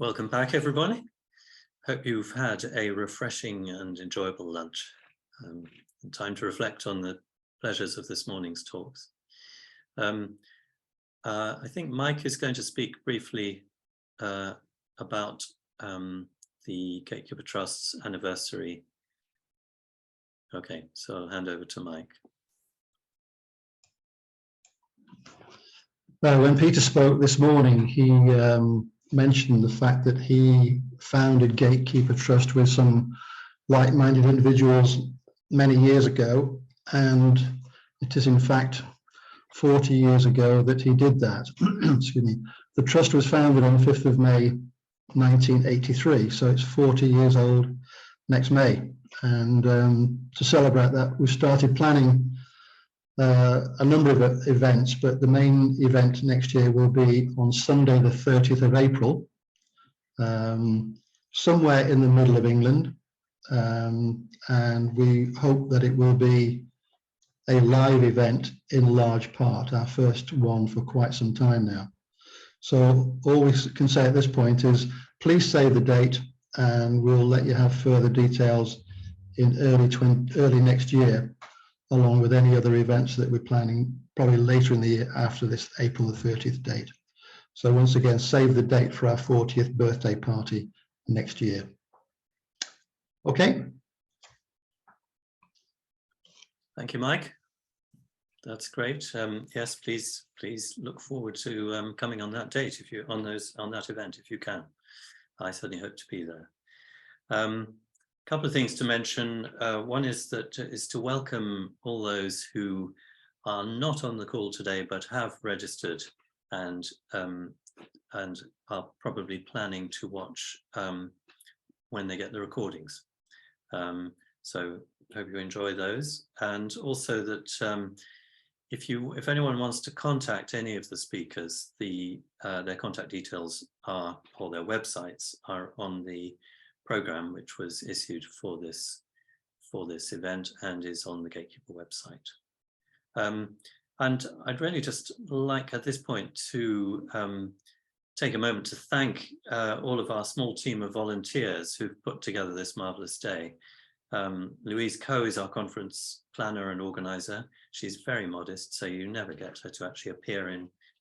Welcome back, everybody. Hope you've had a refreshing and enjoyable lunch. Time to reflect on the pleasures of this morning's talks. I think Mike is going to speak briefly about the Gatekeeper Trust's anniversary. Okay, so I'll hand over to Mike. When Peter spoke this morning, he mentioned the fact that he founded Gatekeeper Trust with some like-minded individuals many years ago, and it is in fact 40 years ago that he did that. Excuse me. The trust was founded on the 5th of May 1983, so it's 40 years old next May, and to celebrate that we started planning a number of events, but the main event next year will be on Sunday the 30th of April, somewhere in the middle of England, and we hope that it will be a live event in large part, our first one for quite some time now. So all we can say at this point is please save the date, and we'll let you have further details in early next year, along with any other events that we're planning probably later in the year after this April the 30th date. So once again, save the date for our 40th birthday party next year. Okay. Thank you, Mike. That's great. Yes, please look forward to coming on that date if you on that event if you can. I certainly hope to be there. Couple of things to mention. One is to welcome all those who are not on the call today but have registered and are probably planning to watch when they get the recordings. So hope you enjoy those, and also that if anyone wants to contact any of the speakers, their contact details are, or their websites are on the program which was issued for this event and is on the Gatekeeper website. And I'd really just like at this point to take a moment to thank all of our small team of volunteers who've put together this marvelous day. Louise Coe is our conference planner and organizer. She's very modest, so you never get her to actually appear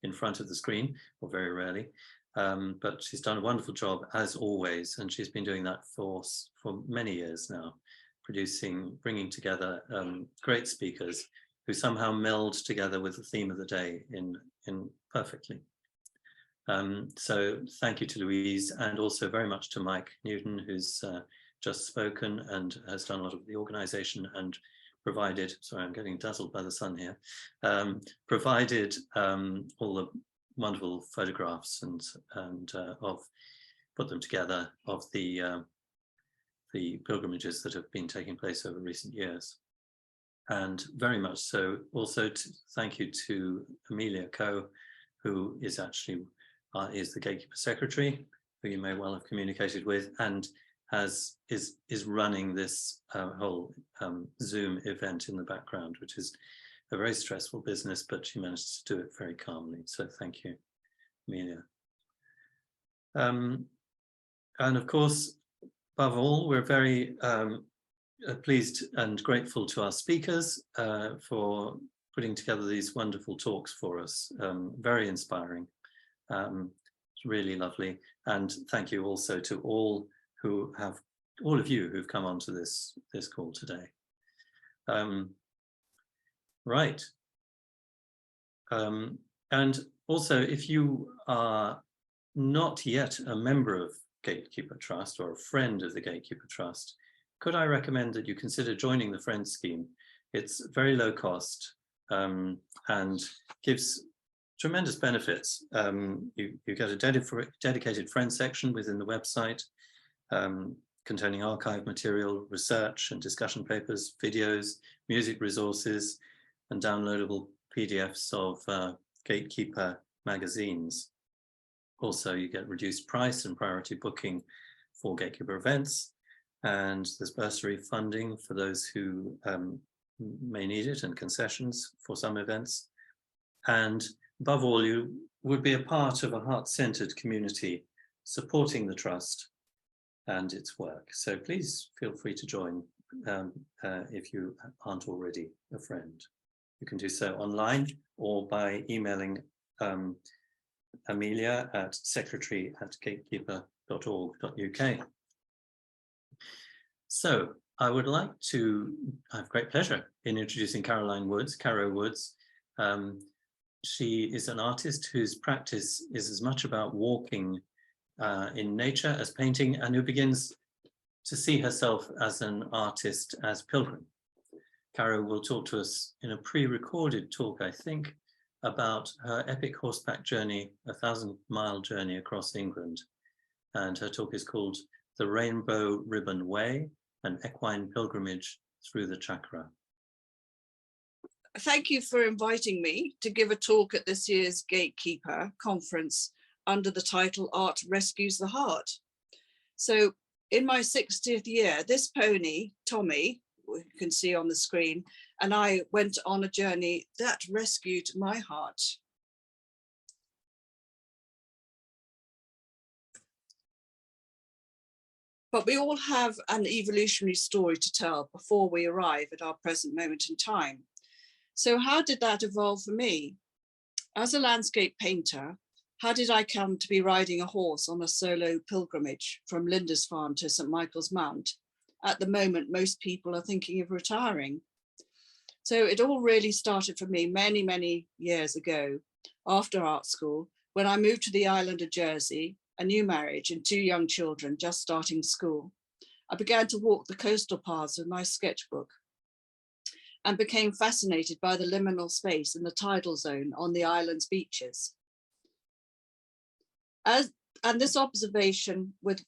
in front of the screen, or very rarely. But she's done a wonderful job as always, and she's been doing that for many years now, bringing together great speakers who somehow meld together with the theme of the day in perfectly. So thank you to Louise, and also very much to Mike Newton, who's just spoken and has done a lot of the organization and provided, sorry, I'm getting dazzled by the sun here, provided all the wonderful photographs and put them together of the pilgrimages that have been taking place over recent years. And very much so also thank you to Amelia Coe, who is actually is the Gatekeeper Secretary, who you may well have communicated with, and is running this whole Zoom event in the background, which is a very stressful business, but she managed to do it very calmly. So thank you, Amelia. And of course, above all, we're very pleased and grateful to our speakers for putting together these wonderful talks for us. Very inspiring. It's really lovely. And thank you also to all of you who've come onto this call today. Right. And also, if you are not yet a member of Gatekeeper Trust or a friend of the Gatekeeper Trust, could I recommend that you consider joining the Friends scheme? It's very low cost and gives tremendous benefits. You get a dedicated Friends section within the website, containing archive material, research and discussion papers, videos, music resources, and downloadable PDFs of Gatekeeper magazines. Also, you get reduced price and priority booking for Gatekeeper events, and there's bursary funding for those who may need it, and concessions for some events. And above all, you would be a part of a heart-centered community supporting the trust and its work. So please feel free to join if you aren't already a friend. You can do so online or by emailing Amelia at secretary@gatekeeper.org.uk. So I would like to have great pleasure in introducing Caro Woods. She is an artist whose practice is as much about walking in nature as painting, and who begins to see herself as an artist as pilgrim. Caro will talk to us in a pre-recorded talk, I think, about her epic horseback journey, a 1,000-mile journey across England. And her talk is called The Rainbow Ribbon Way, an equine pilgrimage through the chakra. Thank you for inviting me to give a talk at this year's Gatekeeper conference under the title Art Rescues the Heart. So in my 60th year, this pony, Tommy, you can see on the screen, and I went on a journey that rescued my heart. But we all have an evolutionary story to tell before we arrive at our present moment in time. So how did that evolve for me? As a landscape painter, how did I come to be riding a horse on a solo pilgrimage from Lindisfarne to St. Michael's Mount? At the moment, most people are thinking of retiring. So it all really started for me many, many years ago after art school, when I moved to the island of Jersey, a new marriage and 2 young children just starting school. I began to walk the coastal paths with my sketchbook and became fascinated by the liminal space in the tidal zone on the island's beaches. And this obsession with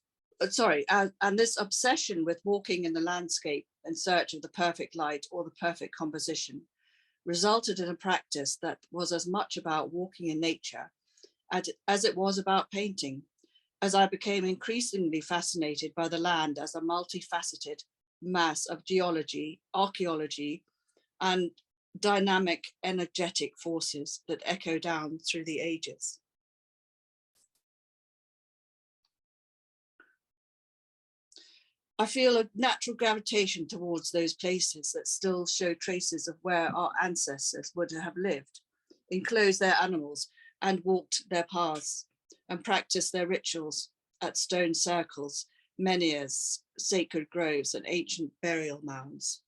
walking in the landscape in search of the perfect light or the perfect composition resulted in a practice that was as much about walking in nature as it was about painting, as I became increasingly fascinated by the land as a multifaceted mass of geology, archaeology, and dynamic energetic forces that echo down through the ages. I feel a natural gravitation towards those places that still show traces of where our ancestors would have lived, enclosed their animals and walked their paths and practiced their rituals at stone circles, menhirs, sacred groves, and ancient burial mounds.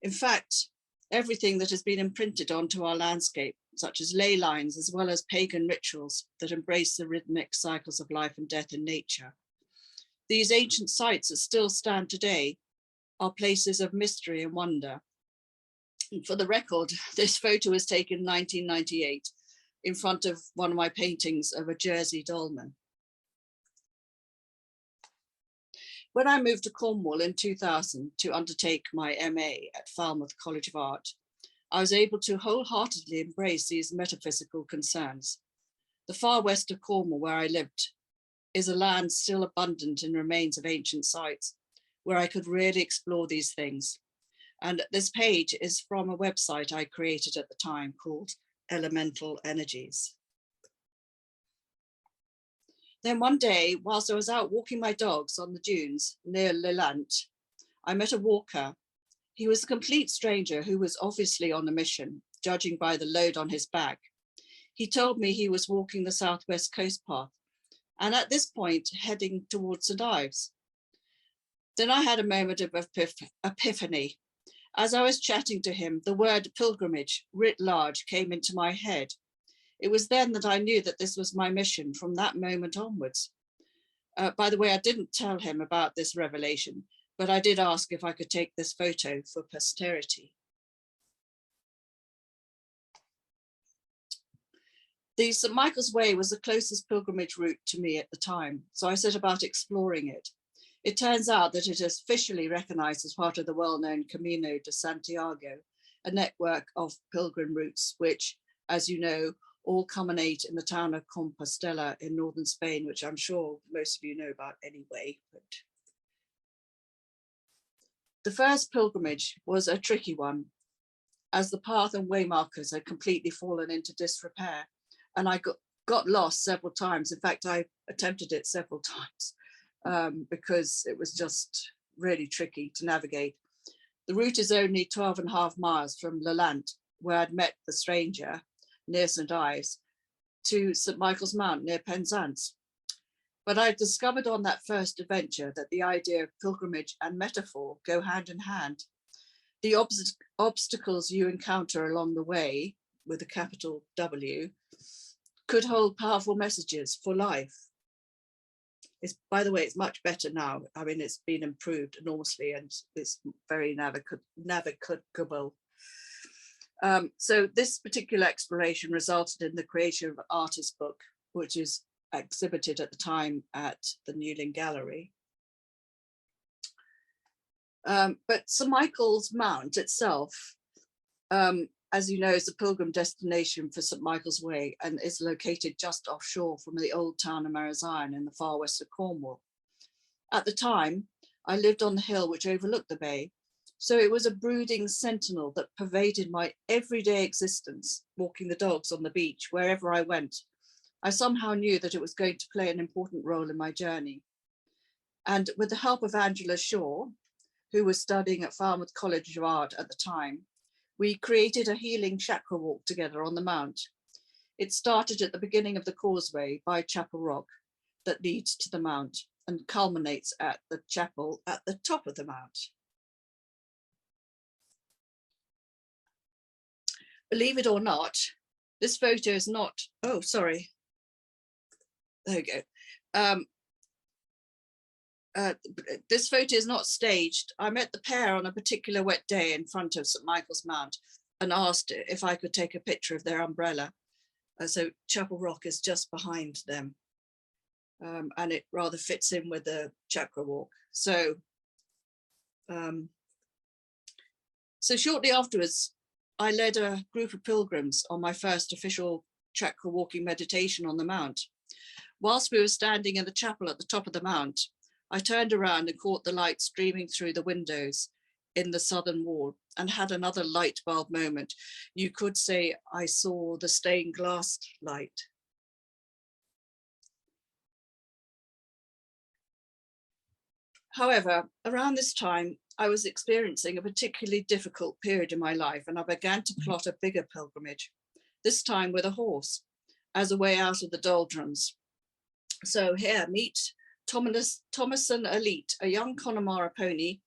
In fact, everything that has been imprinted onto our landscape, such as ley lines, as well as pagan rituals that embrace the rhythmic cycles of life and death in nature. These ancient sites that still stand today are places of mystery and wonder. And for the record, this photo was taken in 1998 in front of one of my paintings of a Jersey dolmen. When I moved to Cornwall in 2000 to undertake my MA at Falmouth College of Art, I was able to wholeheartedly embrace these metaphysical concerns. The far west of Cornwall, where I lived, is a land still abundant in remains of ancient sites, where I could really explore these things. And this page is from a website I created at the time called Elemental Energies. Then one day, whilst I was out walking my dogs on the dunes near Lelant, I met a walker. He was a complete stranger who was obviously on a mission, judging by the load on his back. He told me he was walking the southwest coast path, and at this point, heading towards St. Ives. Then I had a moment of epiphany. As I was chatting to him, the word pilgrimage, writ large, came into my head. It was then that I knew that this was my mission from that moment onwards. By the way, I didn't tell him about this revelation, but I did ask if I could take this photo for posterity. The St. Michael's Way was the closest pilgrimage route to me at the time, so I set about exploring it. It turns out that it is officially recognized as part of the well-known Camino de Santiago, a network of pilgrim routes, which, as you know, all culminate in the town of Compostela in northern Spain, which I'm sure most of you know about anyway. But the first pilgrimage was a tricky one, as the path and way markers had completely fallen into disrepair, and I got lost several times. In fact, I attempted it several times because it was just really tricky to navigate. The route is only 12.5 miles from Lelant, where I'd met the stranger near St Ives, to St Michael's Mount near Penzance. But I discovered on that first adventure that the idea of pilgrimage and metaphor go hand in hand. The obstacles you encounter along the way, with a capital W, could hold powerful messages for life. By the way, it's much better now. I mean, it's been improved enormously and it's very navigable. So this particular exploration resulted in the creation of an artist book, which is exhibited at the time at the Newlyn Gallery. But St Michael's Mount itself, as you know, is a pilgrim destination for St Michael's Way and is located just offshore from the old town of Marazion in the far west of Cornwall. At the time, I lived on the hill which overlooked the bay, so it was a brooding sentinel that pervaded my everyday existence, walking the dogs on the beach, wherever I went. I somehow knew that it was going to play an important role in my journey. And with the help of Angela Shaw, who was studying at Falmouth College of Art at the time, we created a healing chakra walk together on the mount. It started at the beginning of the causeway by Chapel Rock that leads to the mount and culminates at the chapel at the top of the mount. Believe it or not, this photo is not, oh, sorry. There we go. This photo is not staged. I met the pair on a particular wet day in front of St Michael's Mount and asked if I could take a picture of their umbrella. So Chapel Rock is just behind them. And it rather fits in with the chakra walk. So, so shortly afterwards, I led a group of pilgrims on my first official chakra walking meditation on the Mount. Whilst we were standing in the chapel at the top of the Mount, I turned around and caught the light streaming through the windows in the southern wall and had another light bulb moment. You could say I saw the stained glass light. However, around this time, I was experiencing a particularly difficult period in my life, and I began to plot a bigger pilgrimage, this time with a horse, as a way out of the doldrums. So here, meet Thomason Elite, a young Connemara pony,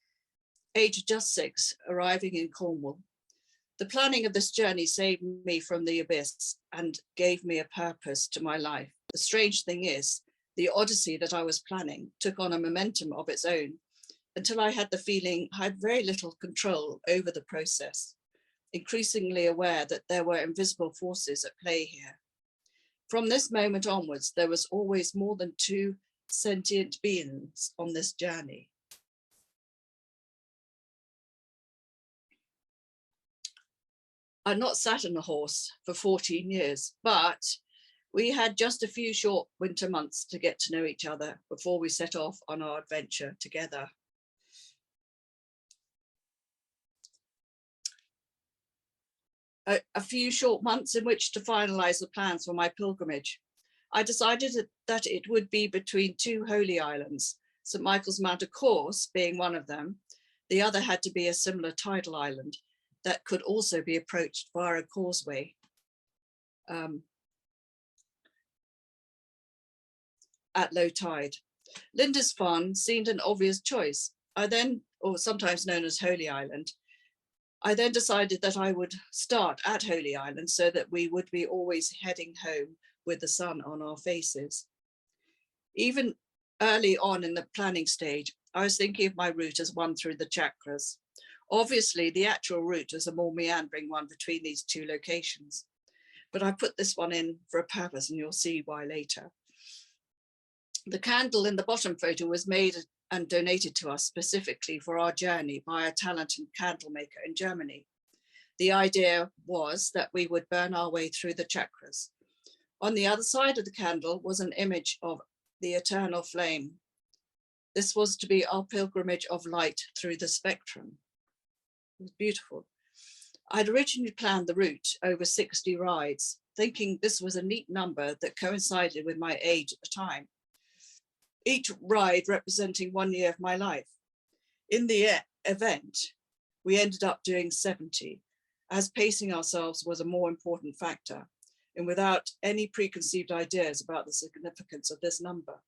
aged just 6, arriving in Cornwall. The planning of this journey saved me from the abyss and gave me a purpose to my life. The strange thing is, the odyssey that I was planning took on a momentum of its own until I had the feeling I had very little control over the process, increasingly aware that there were invisible forces at play here. From this moment onwards, there was always more than 2 sentient beings on this journey. I'd not sat on a horse for 14 years, but we had just a few short winter months to get to know each other before we set off on our adventure together. A few short months in which to finalize the plans for my pilgrimage. I decided that it would be between 2 holy islands, St Michael's Mount, of course, being one of them. The other had to be a similar tidal island that could also be approached via a causeway. At low tide. Lindisfarne seemed an obvious choice. Or sometimes known as Holy Island, I then decided that I would start at Holy Island so that we would be always heading home with the sun on our faces. Even early on in the planning stage, I was thinking of my route as one through the chakras. Obviously, the actual route was a more meandering one between these 2 locations, but I put this one in for a purpose, and you'll see why later. The candle in the bottom photo was made and donated to us specifically for our journey by a talented candle maker in Germany. The idea was that we would burn our way through the chakras. On the other side of the candle was an image of the eternal flame. This was to be our pilgrimage of light through the spectrum. It was beautiful. I'd originally planned the route over 60 rides, thinking this was a neat number that coincided with my age at the time. Each ride representing 1 year of my life. In the event, we ended up doing 70, as pacing ourselves was a more important factor, and without any preconceived ideas about the significance of this number.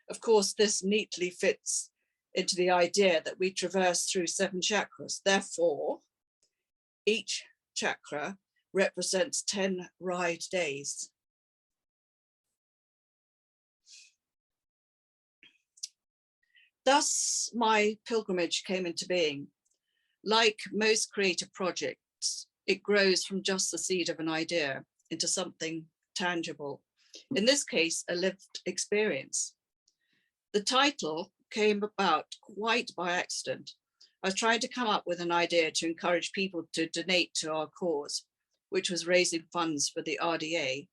Of course, this neatly fits into the idea that we traverse through 7 chakras. Therefore, each chakra represents 10 ride days. Thus, my pilgrimage came into being. Like most creative projects, it grows from just the seed of an idea into something tangible. In this case, a lived experience. The title came about quite by accident. I was trying to come up with an idea to encourage people to donate to our cause, which was raising funds for the RDA,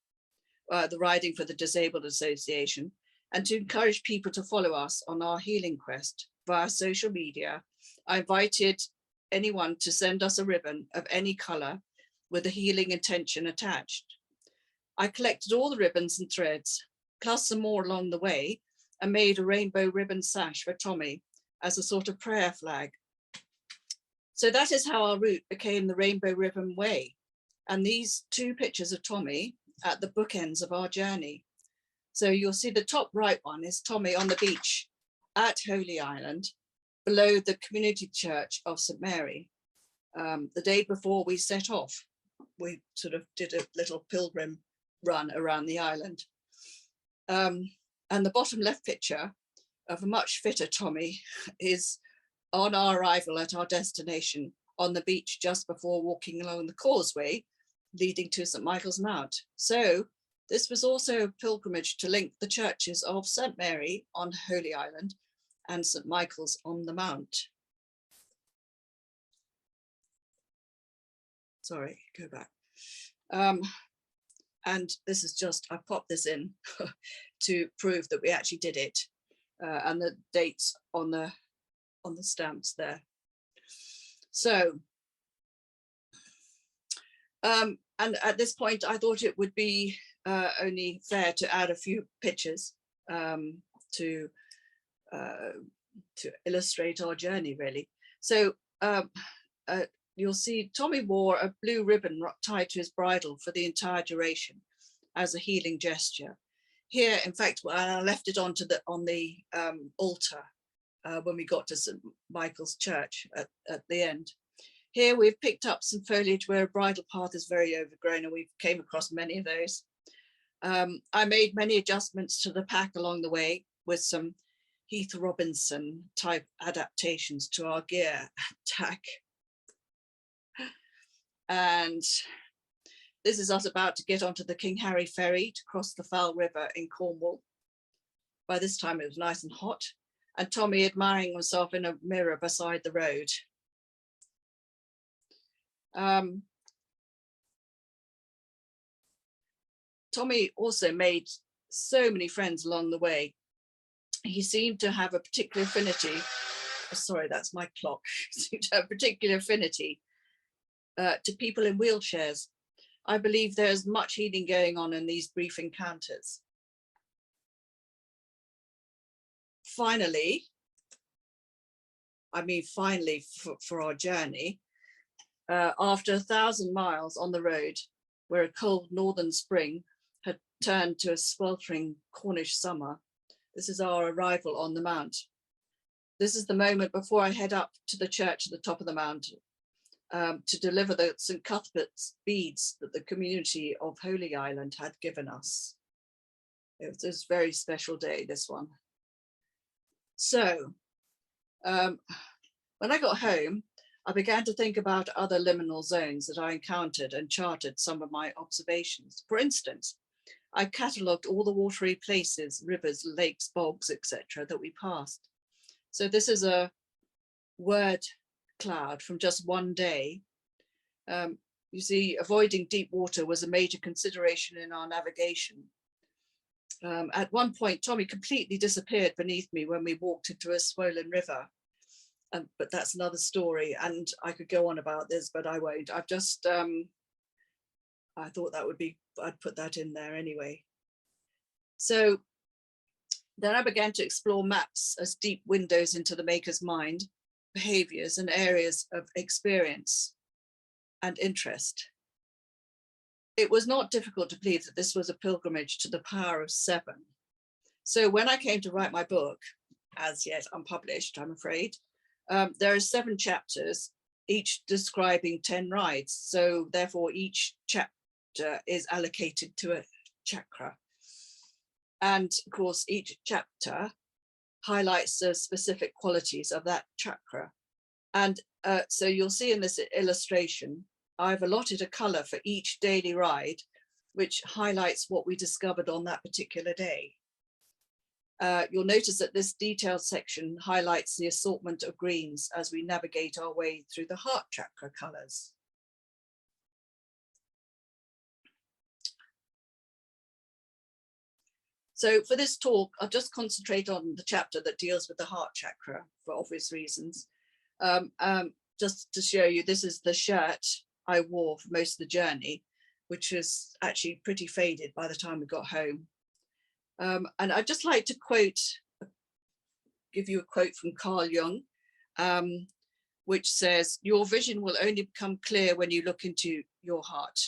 the Riding for the Disabled Association, and to encourage people to follow us on our healing quest via social media. I invited anyone to send us a ribbon of any color with a healing intention attached. I collected all the ribbons and threads, plus some more along the way, and made a rainbow ribbon sash for Tommy as a sort of prayer flag. So that is how our route became the Rainbow Ribbon Way. And these 2 pictures of Tommy at the bookends of our journey. So you'll see the top right one is Tommy on the beach at Holy Island, below the community church of St. Mary. The day before we set off, we sort of did a little pilgrim run around the island. And the bottom left picture of a much fitter Tommy is on our arrival at our destination on the beach just before walking along the causeway leading to St. Michael's Mount. So this was also a pilgrimage to link the churches of St. Mary on Holy Island and St. Michael's on the Mount. Sorry, go back. And this is just, I popped this in to prove that we actually did it, and the dates on the stamps there. So, and at this point, I thought it would be only fair to add a few pictures to illustrate our journey, really. So you'll see Tommy wore a blue ribbon tied to his bridle for the entire duration as a healing gesture. Here, in fact, I left it on the altar when we got to St. Michael's Church at the end. Here we've picked up some foliage where a bridle path is very overgrown, and we came across many of those. I made many adjustments to the pack along the way with some Heath Robinson type adaptations to our gear tack. And this is us about to get onto the King Harry ferry to cross the Foul River in Cornwall. By this time it was nice and hot, and Tommy admiring himself in a mirror beside the road. Tommy also made so many friends along the way. He seemed to have a particular affinity. Sorry, that's my clock. He seemed to have a particular affinity to people in wheelchairs. I believe there's much healing going on in these brief encounters. Finally, for our journey, after 1,000 miles on the road, where a cold northern spring had turned to a sweltering Cornish summer, this is our arrival on the mount. This is the moment before I head up to the church at the top of the mountain to deliver the St. Cuthbert's beads that the community of Holy Island had given us. It was a very special day, this one. So when I got home, I began to think about other liminal zones that I encountered and charted some of my observations. For instance, I catalogued all the watery places, rivers, lakes, bogs, etc. that we passed. So this is a word cloud from just one day. You see, avoiding deep water was a major consideration in our navigation. At one point, Tommy completely disappeared beneath me when we walked into a swollen river. but that's another story, and I could go on about this, but I won't. I've just, I thought that would be, I'd put that in there anyway. So then I began to explore maps as deep windows into the maker's mind, behaviors, and areas of experience and interest. It was not difficult to believe that this was a pilgrimage to the power of 7. So when I came to write my book, as yet unpublished, I'm afraid, there are 7 chapters, each describing 10 rides. So therefore each chapter is allocated to a chakra. And of course, each chapter highlights the specific qualities of that chakra. And so you'll see in this illustration, I've allotted a color for each daily ride, which highlights what we discovered on that particular day. You'll notice that this detailed section highlights the assortment of greens as we navigate our way through the heart chakra colors. So for this talk, I'll just concentrate on the chapter that deals with the heart chakra for obvious reasons. Just to show you, this is the shirt I wore for most of the journey, which was actually pretty faded by the time we got home. And I'd just like to give you a quote from Carl Jung, which says, "Your vision will only become clear when you look into your heart.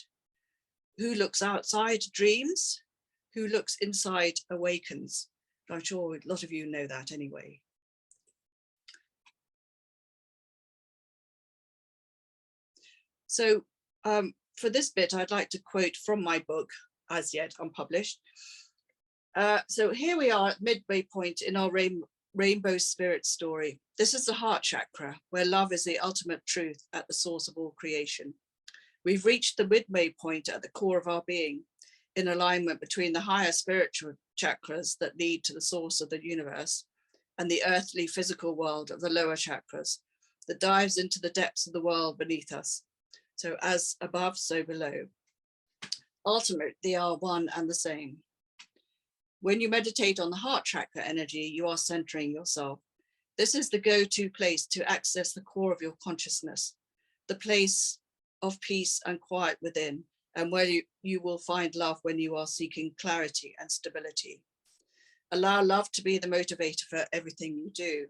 Who looks outside dreams, who looks inside awakens." I'm sure a lot of you know that anyway. So for this bit, I'd like to quote from my book, as yet unpublished. So here we are at midway point in our rainbow spirit story. This is the heart chakra, where love is the ultimate truth at the source of all creation. We've reached the midway point at the core of our being, in alignment between the higher spiritual chakras that lead to the source of the universe and the earthly physical world of the lower chakras that dives into the depths of the world beneath us. So as above, so below. Ultimately, they are one and the same. When you meditate on the heart chakra energy, you are centering yourself. This is the go-to place to access the core of your consciousness, the place of peace and quiet within, and where you will find love when you are seeking clarity and stability. Allow love to be the motivator for everything you do.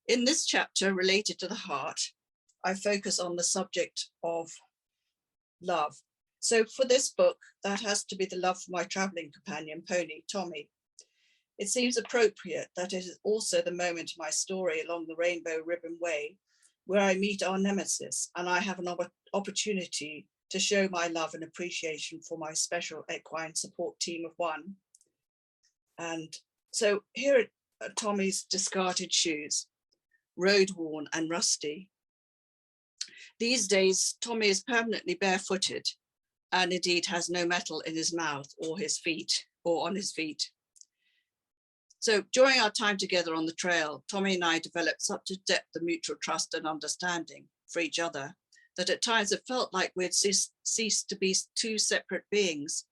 In this chapter related to the heart, I focus on the subject of love. So for this book, that has to be the love for my traveling companion, pony, Tommy. It seems appropriate that it is also the moment of my story along the Rainbow Ribbon Way, where I meet our nemesis, and I have an opportunity to show my love and appreciation for my special equine support team of 1. And so here are Tommy's discarded shoes, road worn and rusty. These days, Tommy is permanently barefooted and indeed has no metal in his mouth or his feet or on his feet. So during our time together on the trail, Tommy and I developed such a depth of mutual trust and understanding for each other that at times it felt like we'd ceased to be 2 separate beings.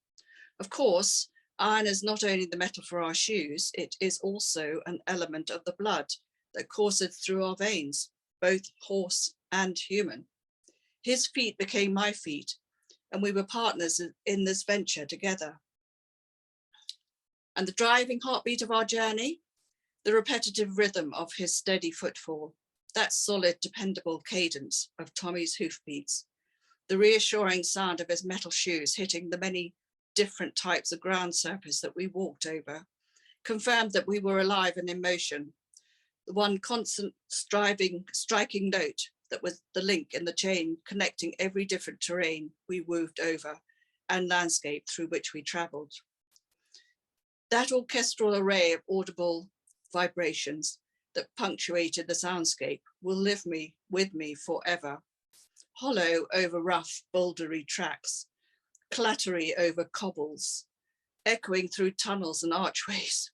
Of course, iron is not only the metal for our shoes, it is also an element of the blood that courses through our veins, both horse and human. His feet became my feet, and we were partners in this venture together. And the driving heartbeat of our journey, the repetitive rhythm of his steady footfall, that solid, dependable cadence of Tommy's hoofbeats, the reassuring sound of his metal shoes hitting the many different types of ground surface that we walked over, confirmed that we were alive and in motion. The one constant striking note that was the link in the chain connecting every different terrain we moved over and landscape through which we traveled. That orchestral array of audible vibrations that punctuated the soundscape will live with me forever. Hollow over rough, bouldery tracks, clattery over cobbles, echoing through tunnels and archways,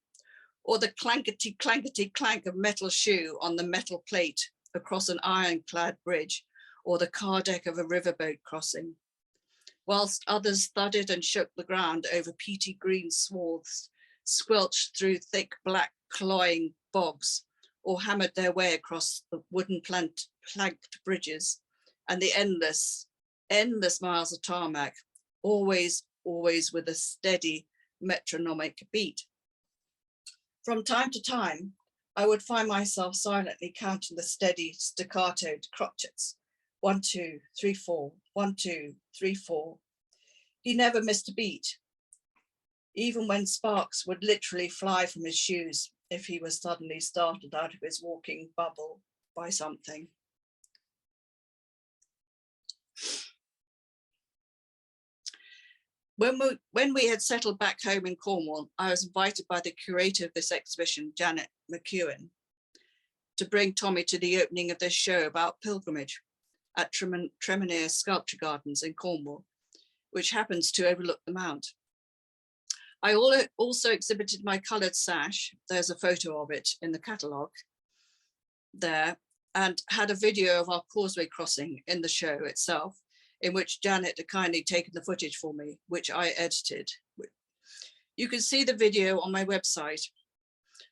or the clankety-clank of metal shoe on the metal plate across an ironclad bridge, or the car deck of a riverboat crossing, whilst others thudded and shook the ground over peaty green swaths, squelched through thick black cloying bogs, or hammered their way across the wooden planked bridges and the endless miles of tarmac, always with a steady metronomic beat. From time to time, I would find myself silently counting the steady staccatoed crotchets. 1, 2, 3, 4, 1, 2, 3, 4. He never missed a beat, even when sparks would literally fly from his shoes if he was suddenly startled out of his walking bubble by something. When we had settled back home in Cornwall, I was invited by the curator of this exhibition, Janet McEwen, to bring Tommy to the opening of this show about pilgrimage at Tremonier Sculpture Gardens in Cornwall, which happens to overlook the Mount. I also exhibited my coloured sash, there's a photo of it in the catalogue there, and had a video of our causeway crossing in the show itself, in which Janet had kindly taken the footage for me, which I edited. You can see the video on my website.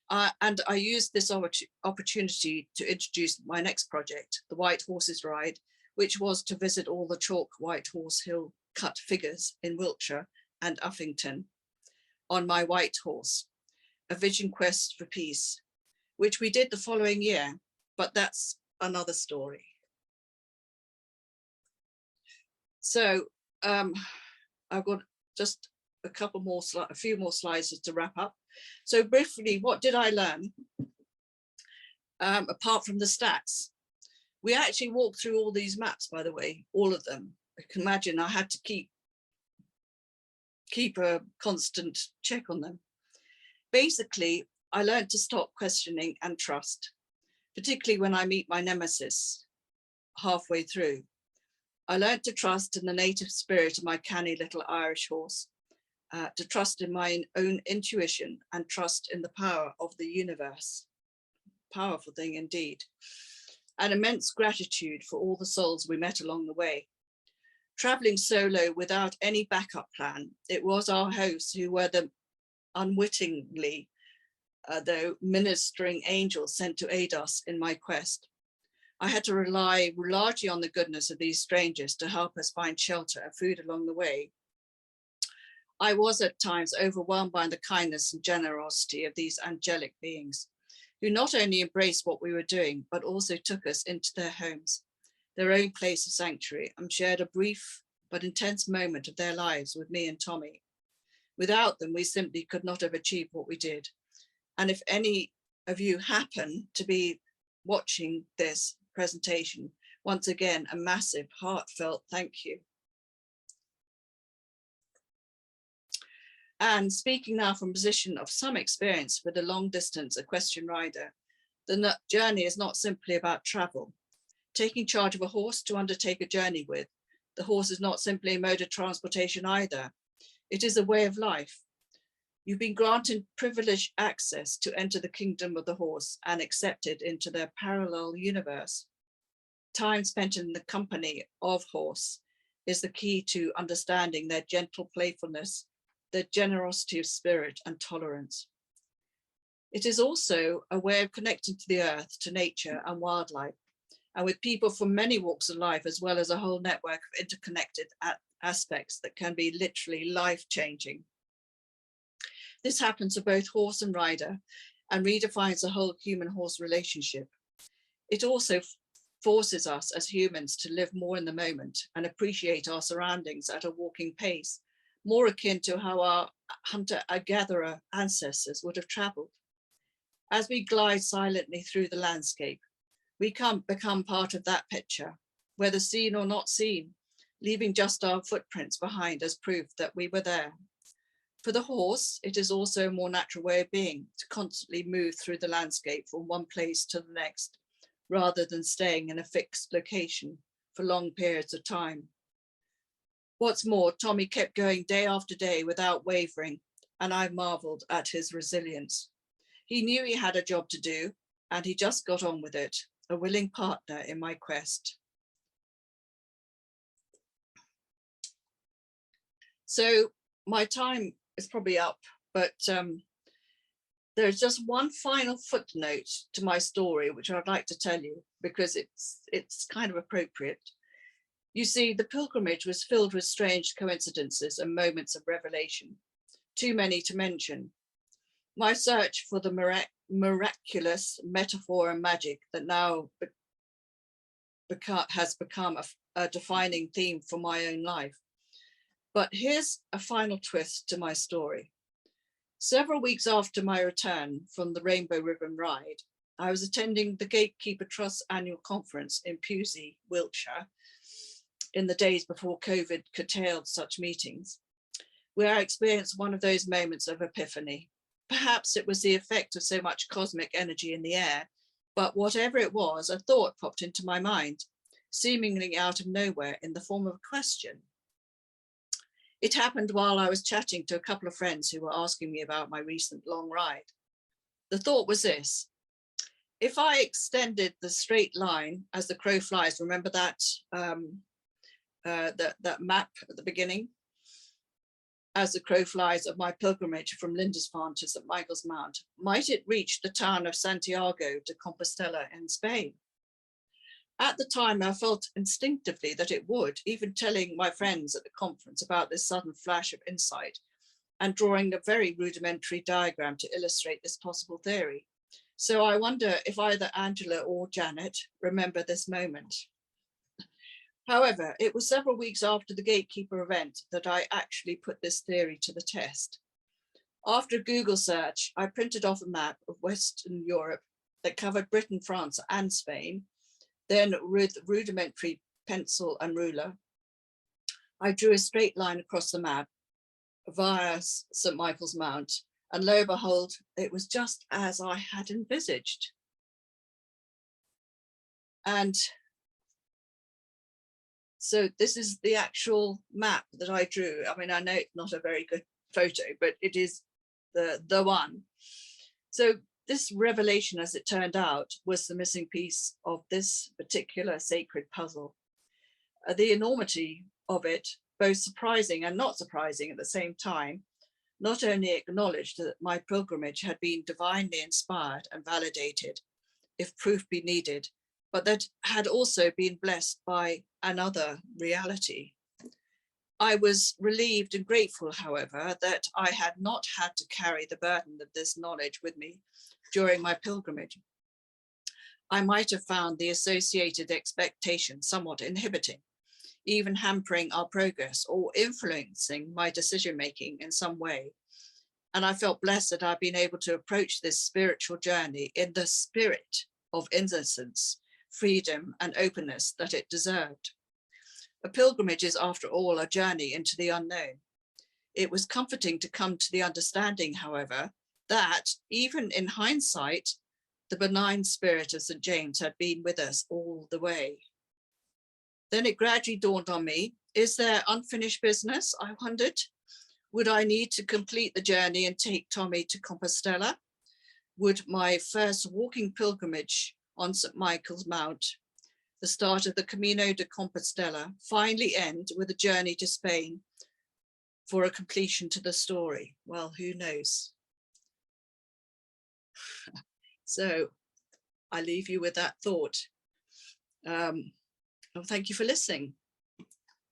And I used this opportunity to introduce my next project, the White Horses Ride, which was to visit all the chalk White Horse Hill cut figures in Wiltshire and Uffington on my white horse, a vision quest for peace, which we did the following year, but that's another story. So I've got just a few more slides to wrap up. So briefly, what did I learn? Apart from the stats, we actually walked through all these maps, by the way, all of them. I can imagine I had to keep a constant check on them. Basically, I learned to stop questioning and trust, particularly when I meet my nemesis halfway through. I learned to trust in the native spirit of my canny little Irish horse, to trust in my own intuition and trust in the power of the universe. Powerful thing indeed. And immense gratitude for all the souls we met along the way. Traveling solo without any backup plan, it was our hosts who were the unwittingly, though ministering angels sent to aid us in my quest. I had to rely largely on the goodness of these strangers to help us find shelter and food along the way. I was at times overwhelmed by the kindness and generosity of these angelic beings, who not only embraced what we were doing, but also took us into their homes, their own place of sanctuary, and shared a brief but intense moment of their lives with me and Tommy. Without them, we simply could not have achieved what we did. And if any of you happen to be watching this presentation, once again, a massive heartfelt thank you. And speaking now from a position of some experience with a long distance equestrian rider, the journey is not simply about travel. Taking charge of a horse to undertake a journey with, the horse is not simply a mode of transportation either. It is a way of life. You've been granted privileged access to enter the kingdom of the horse and accepted into their parallel universe. Time spent in the company of horse is the key to understanding their gentle playfulness, their generosity of spirit and tolerance. It is also a way of connecting to the earth, to nature and wildlife, and with people from many walks of life, as well as a whole network of interconnected aspects that can be literally life-changing. This happens for both horse and rider and redefines the whole human-horse relationship. It also forces us as humans to live more in the moment and appreciate our surroundings at a walking pace, more akin to how our hunter-gatherer ancestors would have traveled. As we glide silently through the landscape, we become part of that picture, whether seen or not seen, leaving just our footprints behind as proof that we were there. For the horse, it is also a more natural way of being, to constantly move through the landscape from one place to the next, rather than staying in a fixed location for long periods of time. What's more, Tommy kept going day after day without wavering, and I marveled at his resilience. He knew he had a job to do, and he just got on with it, a willing partner in my quest. So my time is probably up, but There's just one final footnote to my story, which I'd like to tell you because it's kind of appropriate. You see, the pilgrimage was filled with strange coincidences and moments of revelation, too many to mention. My search for the miraculous metaphor and magic that now has become a defining theme for my own life. But here's a final twist to my story. Several weeks after my return from the Rainbow Ribbon Ride, I was attending the Gatekeeper Trust annual conference in Pewsey, Wiltshire, in the days before COVID curtailed such meetings, where I experienced one of those moments of epiphany. Perhaps it was the effect of so much cosmic energy in the air, but whatever it was, a thought popped into my mind, seemingly out of nowhere in the form of a question. It happened while I was chatting to a couple of friends who were asking me about my recent long ride. The thought was this: if I extended the straight line as the crow flies, remember that that map at the beginning? As the crow flies of my pilgrimage from Lindisfarne to St. Michael's Mount, might it reach the town of Santiago de Compostela in Spain? At the time, I felt instinctively that it would, even telling my friends at the conference about this sudden flash of insight and drawing a very rudimentary diagram to illustrate this possible theory. So I wonder if either Angela or Janet remember this moment. However, it was several weeks after the Gatekeeper event that I actually put this theory to the test. After a Google search, I printed off a map of Western Europe that covered Britain, France, and Spain. Then with rudimentary pencil and ruler, I drew a straight line across the map via St. Michael's Mount, and lo and behold, it was just as I had envisaged. And so this is the actual map that I drew. I mean, I know it's not a very good photo, but it is the one. So this revelation, as it turned out, was the missing piece of this particular sacred puzzle. The enormity of it, both surprising and not surprising at the same time, not only acknowledged that my pilgrimage had been divinely inspired and validated, if proof be needed, but that had also been blessed by another reality. I was relieved and grateful, however, that I had not had to carry the burden of this knowledge with me during my pilgrimage. I might have found the associated expectation somewhat inhibiting, even hampering our progress or influencing my decision-making in some way. And I felt blessed that I've been able to approach this spiritual journey in the spirit of innocence, freedom, and openness that it deserved. A pilgrimage is, after all, a journey into the unknown. It was comforting to come to the understanding, however, that even in hindsight, the benign spirit of St. James had been with us all the way. Then it gradually dawned on me, is there unfinished business, I wondered? Would I need to complete the journey and take Tommy to Compostela? Would my first walking pilgrimage on St. Michael's Mount, the start of the Camino de Compostela, finally end with a journey to Spain for a completion to the story? Well, who knows? So I leave you with that thought. Well, thank you for listening.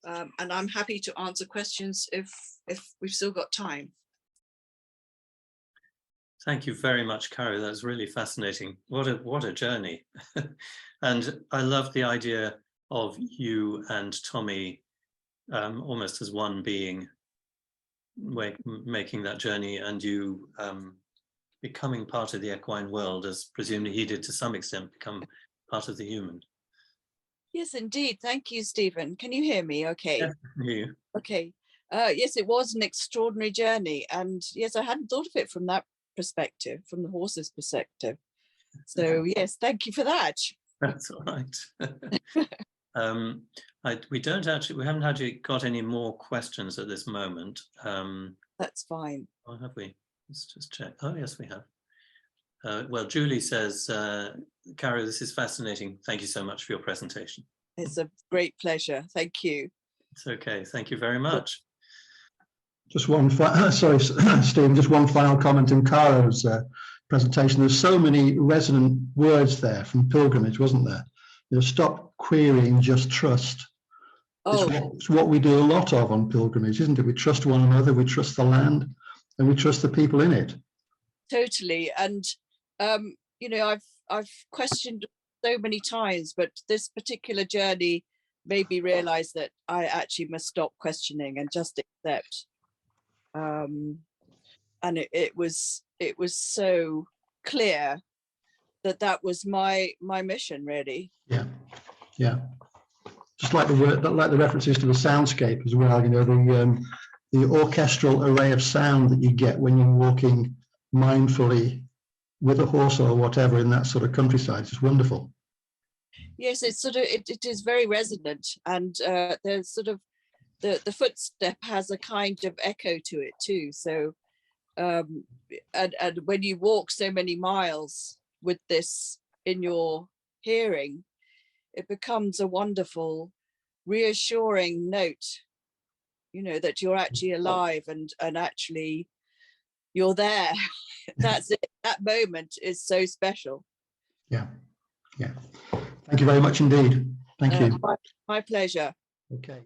And I'm happy to answer questions if we've still got time. Thank you very much, Caro. That's really fascinating. What a journey. And I love the idea of you and Tommy almost as one being, making that journey, and you becoming part of the equine world, as presumably he did to some extent become part of the human. Yes, indeed. Thank you, Stephen. Can you hear me? Okay. Yeah, you. Okay. Yes, it was an extraordinary journey. And yes, I hadn't thought of it from that perspective, from the horse's perspective. So yes, thank you for that. That's all right. We haven't actually got any more questions at this moment. That's fine. Or have we? Let's just check. Oh, yes, we have. Well, Julie says, Caro, this is fascinating. Thank you so much for your presentation. It's a great pleasure. Thank you. It's okay. Thank you very much. Just one, sorry, Stephen, just one final comment in Caro's presentation. There's so many resonant words there from pilgrimage, wasn't there? You know, stop querying, just trust. Oh, It's what we do a lot of on pilgrimage, isn't it? We trust one another, we trust the land, and we trust the people in it. totally. And you know, I've questioned so many times, but this particular journey made me realize that I actually must stop questioning and just accept. And it was so clear that that was my mission, really. Yeah, yeah. Just like the word, like the references to the soundscape as well. You know, the orchestral array of sound that you get when you're walking mindfully with a horse or whatever in that sort of countryside. It's wonderful. Yes, it's sort of it is very resonant, and there's sort of the footstep has a kind of echo to it too. So and when you walk so many miles with this in your hearing, it becomes a wonderful reassuring note, you know, that you're actually alive and actually you're there. That's it. That moment is so special. Yeah, yeah. Thank you very much indeed. Thank you. My pleasure. Okay.